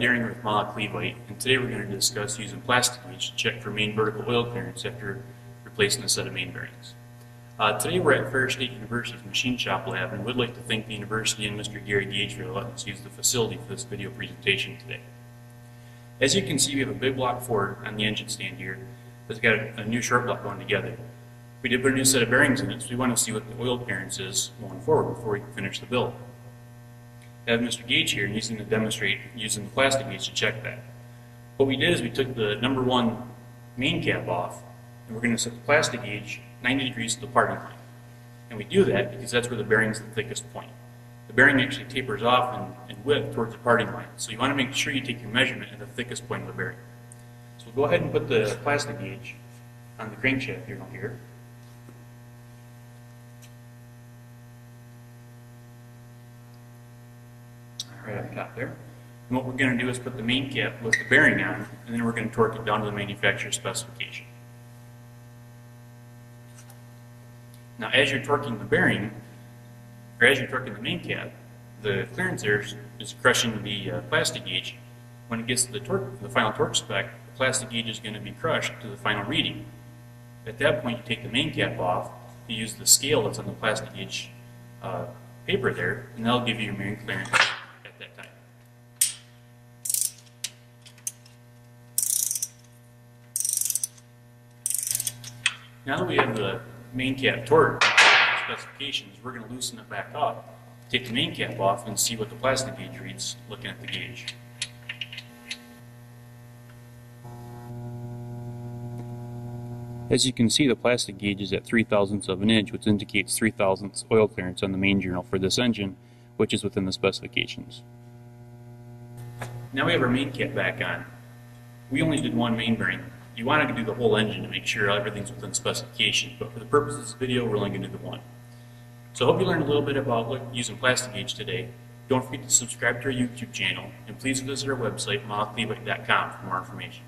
Daring with Utilizando, and today we're going to discuss using Plastigage to check for main vertical oil clearance after replacing a set of main bearings. Today we're at Ferris State University's Machine Shop Lab, and we'd like to thank the university and Mr. Gary Gage for letting us use the facility for this video presentation today. As you can see, we have a big block Ford on the engine stand here that's got a new short block going together. We did put a new set of bearings in it, so we want to see what the oil clearance is going forward before we can finish the build. I have Mr. Gage here, and he's going to demonstrate using the Plastigage to check that. What we did is we took the number 1 main cap off, and we're going to set the Plastigage 90 degrees to the parting line. And we do that because that's where the bearing is the thickest point. The bearing actually tapers off in width towards the parting line, so you want to make sure you take your measurement at the thickest point of the bearing. So we'll go ahead and put the Plastigage on the crankshaft here. Right up top there. And what we're going to do is put the main cap with the bearing on, and then we're going to torque it down to the manufacturer's specification. Now, as you're torquing the bearing, or as you're torquing the main cap, the clearance there is crushing the Plastigage. When it gets to the final torque spec, the Plastigage is going to be crushed to the final reading. At that point, you take the main cap off, you use the scale that's on the Plastigage paper there, and that'll give you your main clearance at that time. Now that we have the main cap torque specifications, we're going to loosen it back up, take the main cap off, and see what the Plastigage reads looking at the gauge. As you can see, the Plastigage is at 3/1000ths of an inch, which indicates 3/1000ths oil clearance on the main journal for this engine, which is within the specifications. Now we have our main cap back on. We only did 1 main bearing. You want to do the whole engine to make sure everything's within specification, but for the purpose of this video, we're only going to do the 1. So I hope you learned a little bit about using Plastigage today. Don't forget to subscribe to our YouTube channel, and please visit our website, utilizando.com, for more information.